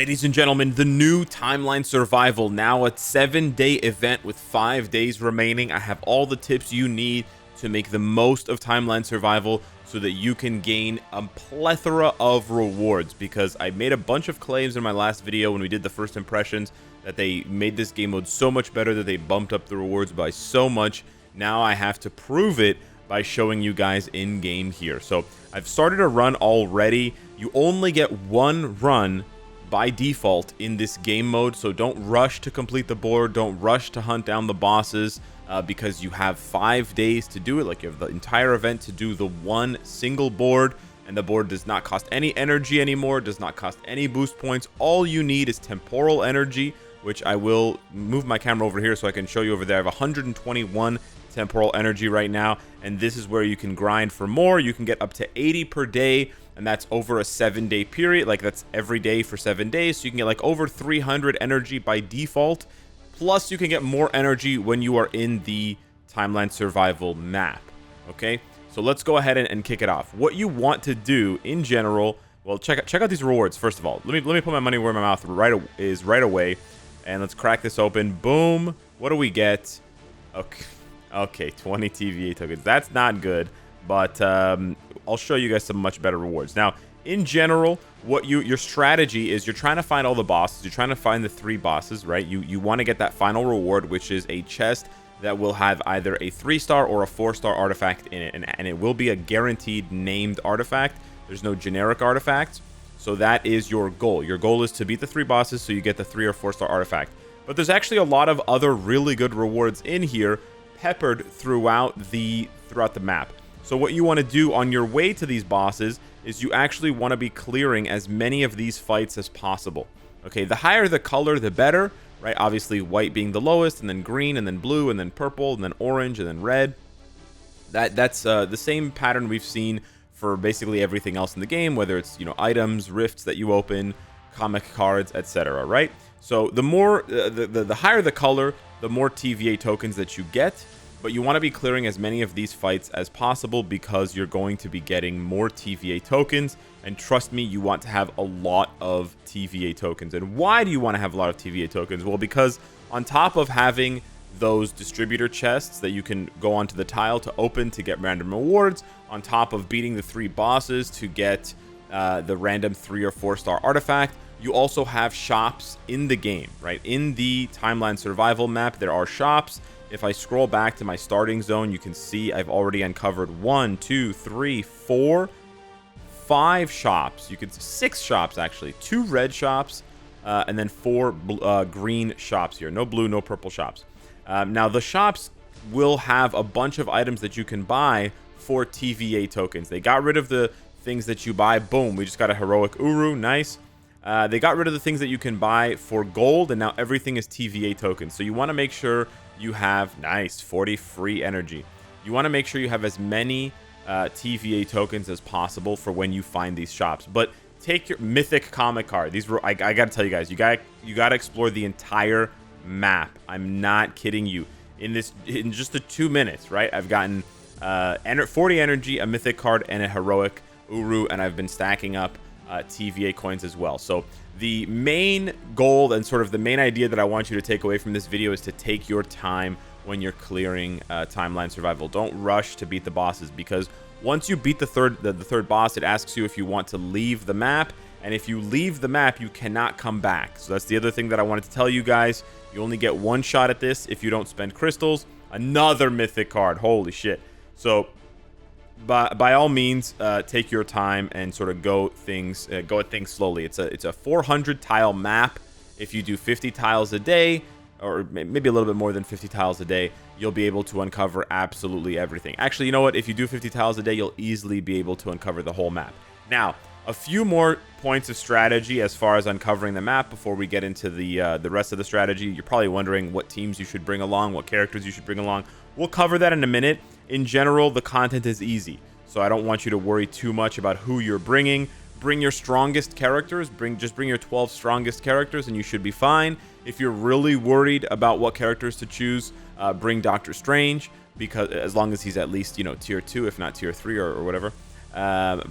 Ladies and gentlemen, the new Timeline Survival, now a 7-day event with 5 days remaining. I have all the tips you need to make the most of Timeline Survival so that you can gain a plethora of rewards, because I made a bunch of claims in my last video when we did the first impressions that they made this game mode so much better, that they bumped up the rewards by so much. Now I have to prove it by showing you guys in game here. So I've started a run already. You only get one run by default in this game mode, so don't rush to complete the board, don't rush to hunt down the bosses, because you have 5 days to do it. Like, you have the entire event to do the one single board, and the board does not cost any energy anymore, does not cost any boost points. All you need is temporal energy, which I will move my camera over here so I can show you over there. I have 121 temporal energy right now, and this is where you can grind for more. You can get up to 80 per day, and that's over a 7-day period. Like, that's every day for 7 days, so you can get like over 300 energy by default. Plus, you can get more energy when you are in the Timeline Survival map. Okay, so let's go ahead and kick it off. What you want to do in general, well, check out these rewards first of all. Let me put my money where my mouth is right away, and let's crack this open. Boom. What do we get? Okay, 20 TVA tokens. That's not good, but I'll show you guys some much better rewards. Now, in general, what your strategy is, you're trying to find all the bosses. You're trying to find the 3 bosses, right? You want to get that final reward, which is a chest that will have either a 3-star or a 4-star artifact in it, and it will be a guaranteed named artifact. There's no generic artifacts, so that is your goal. Your goal is to beat the 3 bosses, so you get the 3 or 4-star artifact. But there's actually a lot of other really good rewards in here, peppered throughout the map. So what you want to do on your way to these bosses is you actually want to be clearing as many of these fights as possible. Okay, the higher the color, the better, right? Obviously, white being the lowest, and then green, and then blue, and then purple, and then orange, and then red. That's the same pattern we've seen for basically everything else in the game, whether it's, you know, items, rifts that you open, comic cards, etc. Right? So the more the higher the color, the more TVA tokens that you get. But you want to be clearing as many of these fights as possible, because you're going to be getting more TVA tokens. And trust me, you want to have a lot of TVA tokens. And why do you want to have a lot of TVA tokens? Well, because on top of having those distributor chests that you can go onto the tile to open to get random rewards, on top of beating the 3 bosses to get the random 3 or 4-star artifact, you also have shops in the game, right? In the Timeline Survival map, there are shops. If I scroll back to my starting zone, you can see I've already uncovered 1, 2, 3, 4, 5 shops. You can 6 shops actually, 2 red shops, and then 4 green shops here. No blue, no purple shops. Now the shops will have a bunch of items that you can buy for TVA tokens. They got rid of the things that you buy. Boom, we just got a heroic Uru, nice. They got rid of the things that you can buy for gold, and now everything is TVA tokens. So you want to make sure you have, nice, 40 free energy. You want to make sure you have as many TVA tokens as possible for when you find these shops. But take your mythic comic card. These were, I gotta tell you guys, you gotta explore the entire map. I'm not kidding you. In just the 2 minutes, right? I've gotten 40 energy, a mythic card, and a heroic Uru, and I've been stacking up TVA coins as well. So the main goal and sort of the main idea that I want you to take away from this video is to take your time when you're clearing Timeline Survival. Don't rush to beat the bosses, because once you beat the third boss, it asks you if you want to leave the map, and if you leave the map, you cannot come back. So that's the other thing that I wanted to tell you guys. You only get one shot at this if you don't spend crystals. Another mythic card, holy shit. So by all means, take your time and sort of go at things slowly. It's a 400 tile map. If you do 50 tiles a day, or maybe a little bit more than 50 tiles a day, you'll be able to uncover absolutely everything. Actually, you know what? If you do 50 tiles a day, you'll easily be able to uncover the whole map. Now, a few more points of strategy as far as uncovering the map before we get into the rest of the strategy. You're probably wondering what teams you should bring along, what characters you should bring along. We'll cover that in a minute. In general, the content is easy, so I don't want you to worry too much about who you're bringing. Bring your strongest characters. Just bring your 12 strongest characters, and you should be fine. If you're really worried about what characters to choose, bring Doctor Strange, because as long as he's at least, you know, tier 2, if not tier 3 or whatever.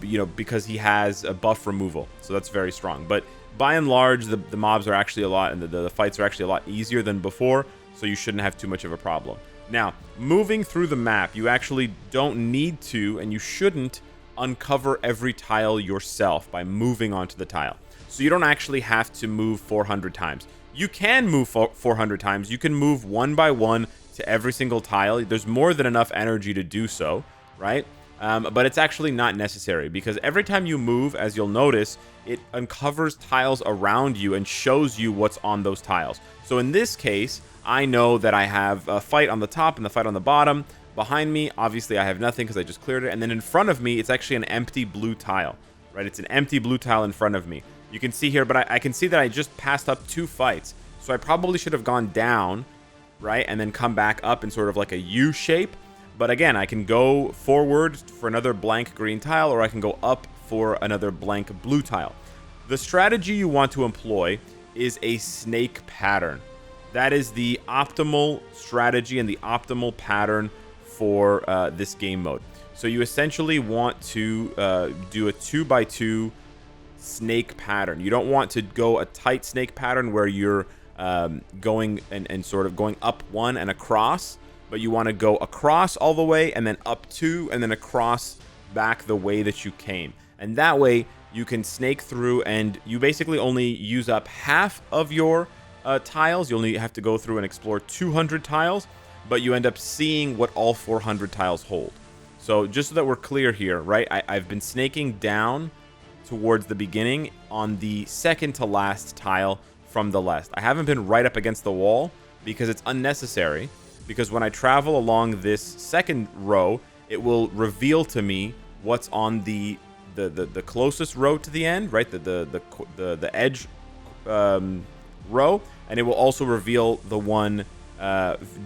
You know, because he has a buff removal, so that's very strong. But by and large, the mobs are actually a lot, and the fights are actually a lot easier than before, so you shouldn't have too much of a problem. Now, moving through the map, you actually don't need to, and you shouldn't, uncover every tile yourself by moving onto the tile. So you don't actually have to move 400 times. You can move 400 times. You can move one by one to every single tile. There's more than enough energy to do so, right? But it's actually not necessary, because every time you move, as you'll notice, it uncovers tiles around you and shows you what's on those tiles. So in this case, I know that I have a fight on the top and the fight on the bottom. Behind me, obviously, I have nothing because I just cleared it. And then in front of me, it's actually an empty blue tile, right? It's an empty blue tile in front of me. You can see here, but I can see that I just passed up 2 fights. So I probably should have gone down, right? And then come back up in sort of like a U shape. But again, I can go forward for another blank green tile, or I can go up for another blank blue tile. The strategy you want to employ is a snake pattern. That is the optimal strategy and the optimal pattern for this game mode. So you essentially want to do a 2x2 snake pattern. You don't want to go a tight snake pattern where you're going and sort of going up 1 and across, but you want to go across all the way and then up 2 and then across back the way that you came. And that way you can snake through, and you basically only use up half of your tiles. You only have to go through and explore 200 tiles, but you end up seeing what all 400 tiles hold. So just so that we're clear here, right? I've been snaking down towards the beginning on the second to last tile from the left. I haven't been right up against the wall because it's unnecessary, because when I travel along this second row, it will reveal to me what's on the closest row to the end, right? The edge row, and it will also reveal the one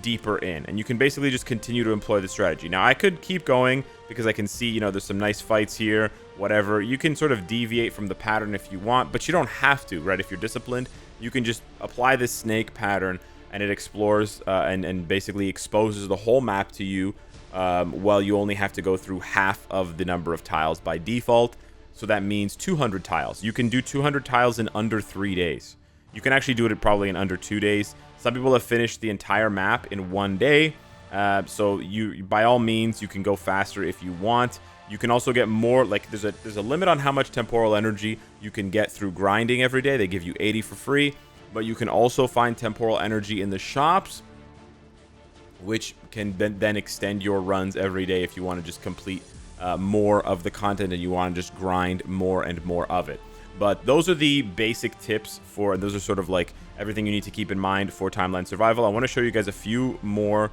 deeper in, and you can basically just continue to employ the strategy. Now, I could keep going because I can see, you know, there's some nice fights here, whatever. You can sort of deviate from the pattern if you want, but you don't have to, right? If you're disciplined, you can just apply this snake pattern, and it explores and basically exposes the whole map to you, while you only have to go through half of the number of tiles by default. So that means 200 tiles. You can do 200 tiles in under 3 days. You can actually do it probably in under 2 days. Some people have finished the entire map in 1 day. So you, by all means, you can go faster if you want. You can also get more, like there's a limit on how much temporal energy you can get through grinding every day. They give you 80 for free, but you can also find temporal energy in the shops, which can then extend your runs every day if you want to just complete more of the content and you want to just grind more and more of it. But those are the basic tips for, and those are sort of like everything you need to keep in mind for Timeline Survival. I want to show you guys a few more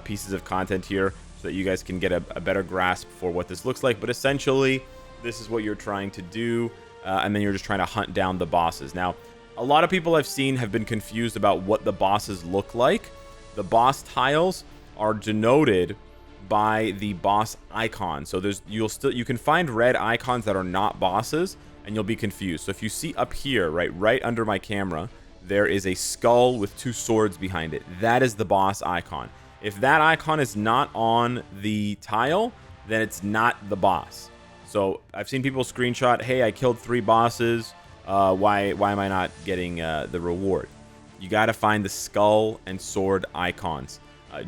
pieces of content here so that you guys can get a better grasp for what this looks like. But essentially, this is what you're trying to do, and then you're just trying to hunt down the bosses. Now, a lot of people I've seen have been confused about what the bosses look like. The boss tiles are denoted by the boss icon. So you can find red icons that are not bosses, and you'll be confused. So if you see up here, right under my camera, there is a skull with 2 swords behind it. That is the boss icon. If that icon is not on the tile, then it's not the boss. So I've seen people screenshot, hey, I killed 3 bosses. Why am I not getting the reward? You got to find the skull and sword icons.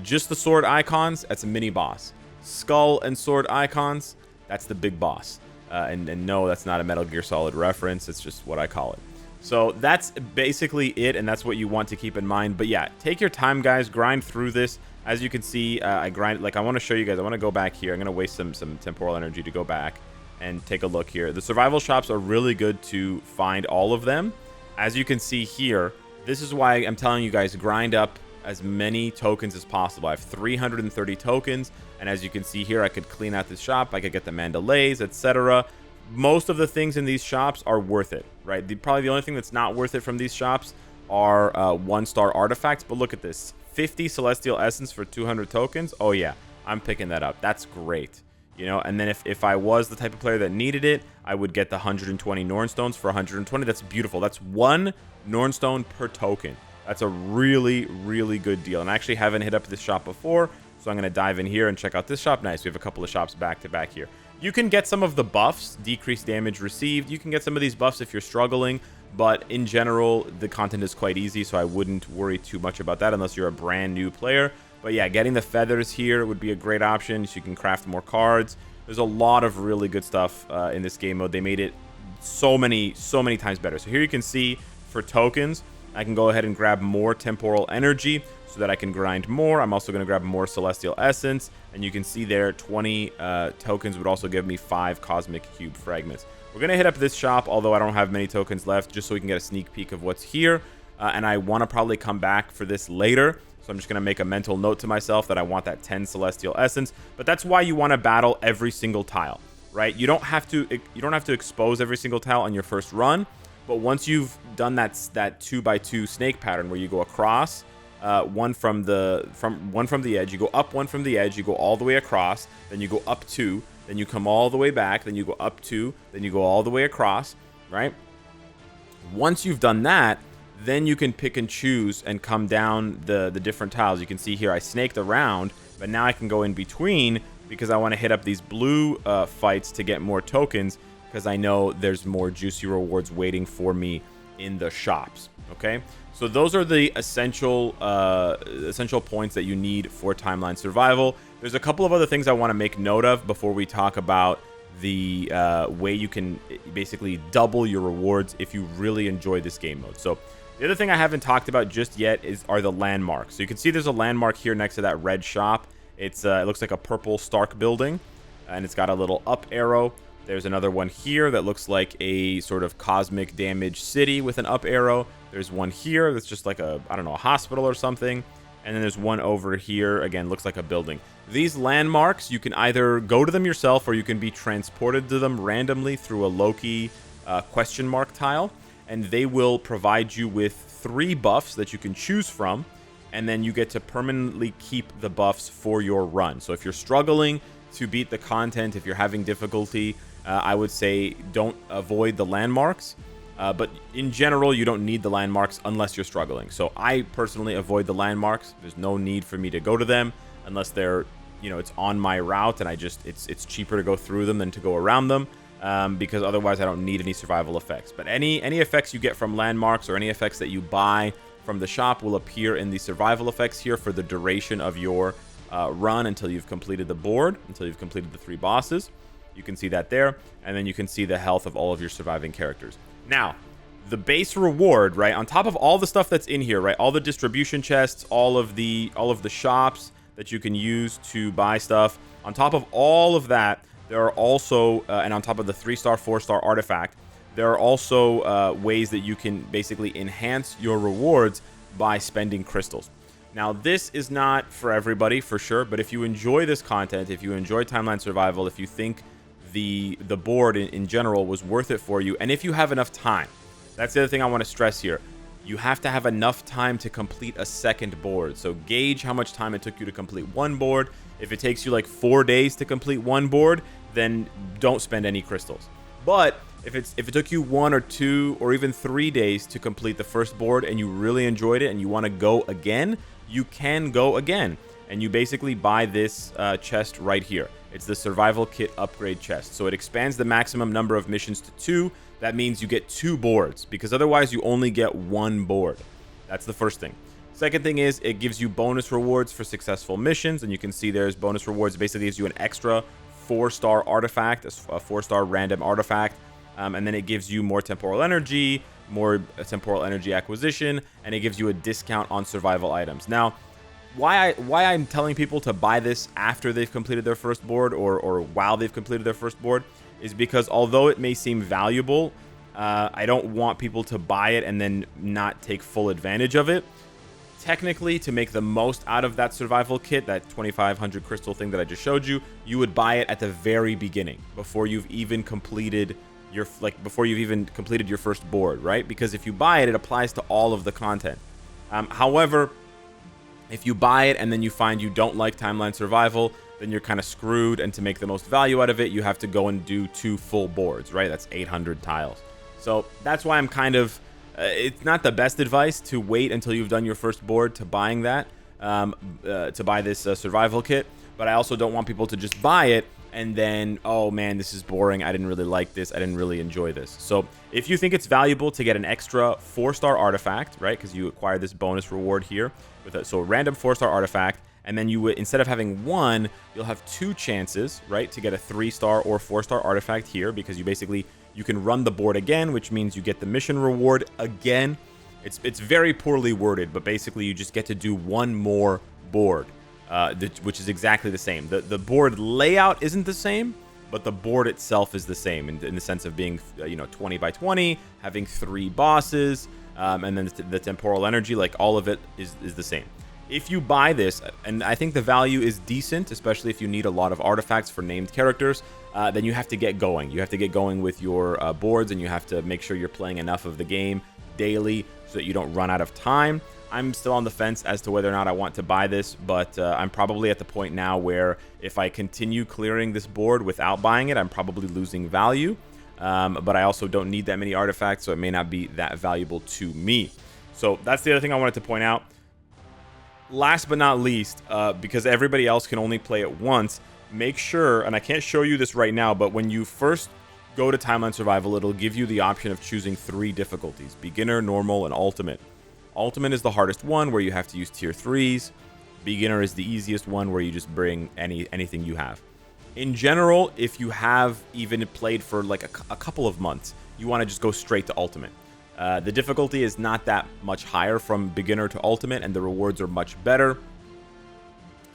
Just the sword icons, that's a mini boss. Skull and sword icons, that's the big boss. And no, that's not a Metal Gear Solid reference. It's just what I call it. So that's basically it, and that's what you want to keep in mind. But yeah, take your time, guys. Grind through this. As you can see, I grind. Like, I want to show you guys. I want to go back here. I'm going to waste some temporal energy to go back and take a look here. The survival shops are really good to find all of them. As you can see here, this is why I'm telling you guys, grind up as many tokens as possible. I have 330 tokens, and as you can see here, I could clean out this shop. I could get the Mandalays, etc. Most of the things in these shops are worth it, right? Probably the only thing that's not worth it from these shops are 1-star artifacts. But look at this, 50 Celestial Essence for 200 tokens. Oh yeah, I'm picking that up. That's great. You know, and then if I was the type of player that needed it, I would get the 120 Norn Stones for 120. That's beautiful. That's 1 Norn Stone per token. That's a really, really good deal. And I actually haven't hit up this shop before, so I'm going to dive in here and check out this shop. Nice. We have a couple of shops back to back here. You can get some of the buffs, decreased damage received. You can get some of these buffs if you're struggling, But in general, the content is quite easy, so I wouldn't worry too much about that unless you're a brand new player. But yeah, getting the feathers here would be a great option, so you can craft more cards. There's a lot of really good stuff in this game mode. They made it so many times better. So here you can see for tokens, I can go ahead and grab more temporal energy so that I can grind more. I'm also going to grab more celestial essence, and you can see there 20 tokens would also give me 5 cosmic cube fragments. We're going to hit up this shop, although I don't have many tokens left, just so we can get a sneak peek of what's here. And I want to probably come back for this later. So I'm just going to make a mental note to myself that I want that 10 celestial essence. But that's why you want to battle every single tile, right? You don't have to expose every single tile on your first run. But once you've done that 2x2 snake pattern where you go across, one from the edge, you go up one from the edge, you go all the way across, then you go up 2, then you come all the way back, then you go up 2, then you go all the way across, right? Once you've done that, then you can pick and choose and come down the different tiles. You can see here I snaked around, but now I can go in between because I want to hit up these blue fights to get more tokens, because I know there's more juicy rewards waiting for me in the shops. Okay, so those are the essential points that you need for timeline survival. There's a couple of other things I want to make note of before we talk about the way you can basically double your rewards if you really enjoy this game mode. So the other thing I haven't talked about just yet are the landmarks. So you can see there's a landmark here next to that red shop. It looks like a purple Stark building, and it's got a little up arrow. There's another one here that looks like a sort of cosmic damage city with an up arrow. There's one here that's just like a, I don't know, a hospital or something. And then there's one over here, again, looks like a building. These landmarks, you can either go to them yourself or you can be transported to them randomly through a Loki question mark tile. And they will provide you with 3 buffs that you can choose from. And then you get to permanently keep the buffs for your run. So if you're struggling to beat the content, if you're having difficulty, I would say don't avoid the landmarks. But in general, you don't need the landmarks unless you're struggling. So I personally avoid the landmarks. There's no need for me to go to them unless they're, you know, it's on my route and it's cheaper to go through them than to go around them, because otherwise I don't need any survival effects. But any effects you get from landmarks or any effects that you buy from the shop will appear in the survival effects here for the duration of your run until you've completed the board, until you've completed the 3 bosses. You can see that there, and then you can see the health of all of your surviving characters. Now, the base reward, right, on top of all the stuff that's in here, right, all the distribution chests, all of the shops that you can use to buy stuff, on top of all of that, there are also, and on top of the 3-star, 4-star artifact, there are also ways that you can basically enhance your rewards by spending crystals. Now, this is not for everybody, for sure, but if you enjoy this content, if you enjoy timeline survival, if you think the board in general was worth it for you, and if you have enough time, that's the other thing I want to stress here. You have to have enough time to complete a second board. So gauge how much time it took you to complete one board. If it takes you like 4 days to complete one board, then don't spend any crystals. But if it took you 1 or 2 or even 3 days to complete the first board and you really enjoyed it and you want to go again, you can go again. And you basically buy this chest right here. It's the survival kit upgrade chest. So it expands the maximum number of missions to 2. That means you get 2 boards, because otherwise you only get 1 board. That's the first thing. Second thing is it gives you bonus rewards for successful missions. And you can see there's bonus rewards. It basically gives you an extra 4-star artifact, a 4-star random artifact. And then it gives you more temporal energy, more temporal energy acquisition, and it gives you a discount on survival items. Now, why I'm telling people to buy this after they've completed their first board or while they've completed their first board is because although it may seem valuable, I don't want people to buy it and then not take full advantage of it. Technically, to make the most out of that survival kit, that 2,500 crystal thing that I just showed you, you would buy it at the very beginning before you've even completed your first board, right? Because if you buy it, it applies to all of the content. However, if you buy it and then you find you don't like timeline survival, then you're kind of screwed. And to make the most value out of it, you have to go and do 2 full boards, right? That's 800 tiles. So that's why I'm kind of, it's not the best advice to wait until you've done your first board to buying that, to buy this survival kit. But I also don't want people to just buy it and then, oh man, this is boring, I didn't really like this, I didn't really enjoy this. So if you think it's valuable to get an extra 4-star artifact, right, because you acquire this bonus reward here with a random 4-star artifact, and then you would, instead of having one, you'll have 2 chances, right, to get a 3-star or 4-star artifact here, because you can run the board again, which means you get the mission reward again. It's very poorly worded, but basically you just get to do one more board, which is exactly the same. The board layout isn't the same, but the board itself is the same in the sense of being 20 by 20, having 3 bosses, and then the temporal energy, like all of it is the same. If you buy this, and I think the value is decent, especially if you need a lot of artifacts for named characters, then you have to get going. You have to get going with your boards, and you have to make sure you're playing enough of the game daily so that you don't run out of time. I'm still on the fence as to whether or not I want to buy this, but I'm probably at the point now where if I continue clearing this board without buying it, I'm probably losing value. But I also don't need that many artifacts, so it may not be that valuable to me. So that's the other thing I wanted to point out. Last but not least, because everybody else can only play it once, make sure, and I can't show you this right now, but when you first go to Timeline Survival, it'll give you the option of choosing 3 difficulties: beginner, normal, and ultimate. Ultimate is the hardest one, where you have to use tier 3s. Beginner is the easiest one, where you just bring anything you have. In general, if you have even played for like a couple of months, you want to just go straight to ultimate. The difficulty is not that much higher from beginner to ultimate, and the rewards are much better.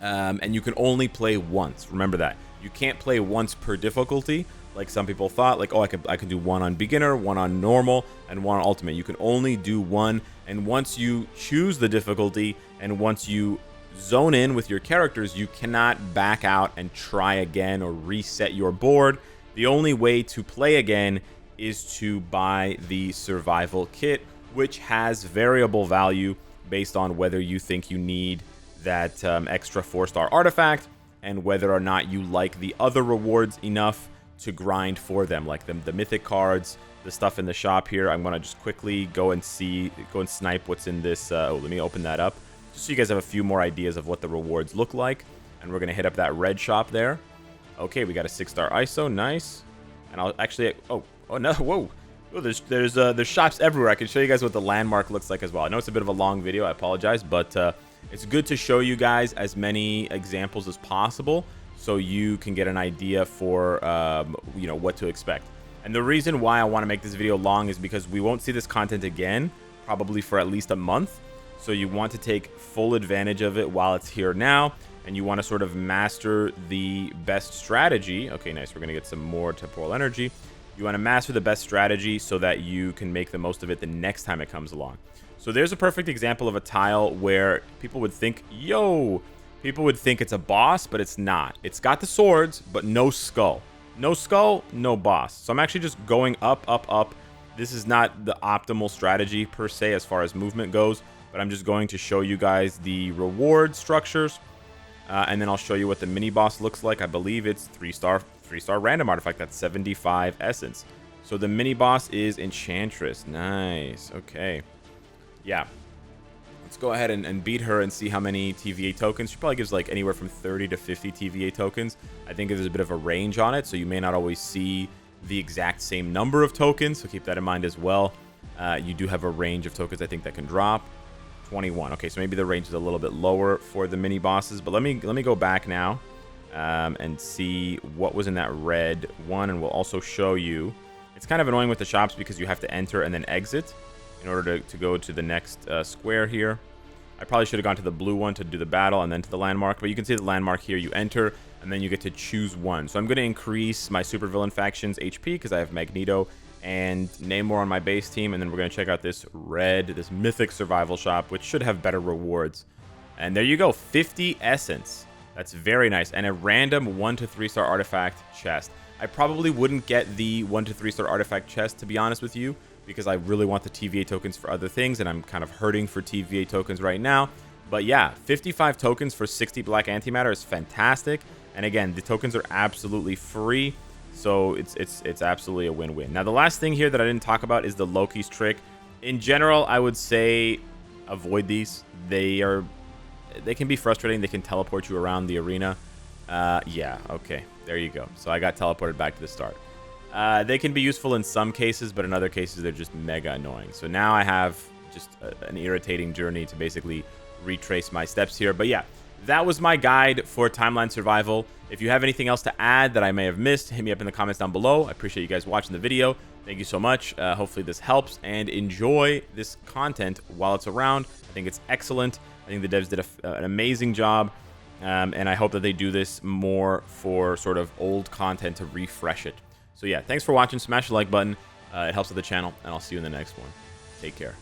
And you can only play once. Remember that. You can't play once per difficulty, like some people thought. Like, oh, I could do 1 on beginner, 1 on normal, and 1 on ultimate. You can only do 1, and once you choose the difficulty, and once you zone in with your characters, you cannot back out and try again or reset your board. The only way to play again is to buy the survival kit, which has variable value based on whether you think you need that extra 4-star artifact and whether or not you like the other rewards enough to grind for them, like the mythic cards, the stuff in the shop here. I'm gonna just quickly go and snipe what's in this. Let me open that up just so you guys have a few more ideas of what the rewards look like. And we're gonna hit up that red shop there. Okay, we got a 6-star ISO, nice. And I'll actually, oh no, whoa. Oh, there's shops everywhere. I can show you guys what the landmark looks like as well. I know it's a bit of a long video, I apologize, but it's good to show you guys as many examples as possible so you can get an idea for what to expect. And the reason why I want to make this video long is because we won't see this content again probably for at least a month. So you want to take full advantage of it while it's here now, and you want to sort of master the best strategy. Okay, nice. We're gonna get some more temporal energy. You want to master the best strategy so that you can make the most of it the next time it comes along. So there's a perfect example of a tile where people would think, people would think it's a boss, but it's not. It's got the swords, but no skull. No skull, no boss. So I'm actually just going up, up, up. This is not the optimal strategy per se as far as movement goes, but I'm just going to show you guys the reward structures. And then I'll show you what the mini boss looks like. I believe it's 3-star random artifact. That's 75 essence. So the mini boss is Enchantress. Nice. Okay. Yeah. Let's go ahead and beat her and see how many TVA tokens. She probably gives like anywhere from 30 to 50 TVA tokens. I think there's a bit of a range on it, so you may not always see the exact same number of tokens. So keep that in mind as well. You do have a range of tokens I think that can drop. 21. Okay, so maybe the range is a little bit lower for the mini bosses, but let me go back now and see what was in that red one, and we'll also show you. It's kind of annoying with the shops because you have to enter and then exit in order to go to the next square here. I probably should have gone to the blue one to do the battle and then to the landmark, but you can see the landmark here. You enter and then you get to choose one. So I'm going to increase my supervillain faction's HP because I have Magneto and Namor on my base team, and then we're going to check out this mythic survival shop, which should have better rewards. And there you go, 50 essence. That's very nice. And a random 1 to 3-star artifact chest. I probably wouldn't get the 1 to 3-star artifact chest, to be honest with you, because I really want the TVA tokens for other things, and I'm kind of hurting for TVA tokens right now. But yeah, 55 tokens for 60 black antimatter is fantastic. And again, the tokens are absolutely free. So it's absolutely a win-win. Now, the last thing here that I didn't talk about is the Loki's trick. In general, I would say avoid these. They can be frustrating. They can teleport you around the arena. Yeah, okay. There you go. So I got teleported back to the start. They can be useful in some cases, but in other cases, they're just mega annoying. So now I have just an irritating journey to basically retrace my steps here. But yeah, that was my guide for Timeline Survival. If you have anything else to add that I may have missed, hit me up in the comments down below. I appreciate you guys watching the video. Thank you so much. Hopefully this helps, and enjoy this content while it's around. I think it's excellent. I think the devs did an amazing job, and I hope that they do this more for sort of old content to refresh it. So yeah, thanks for watching. Smash the like button. It helps with the channel, and I'll see you in the next one. Take care.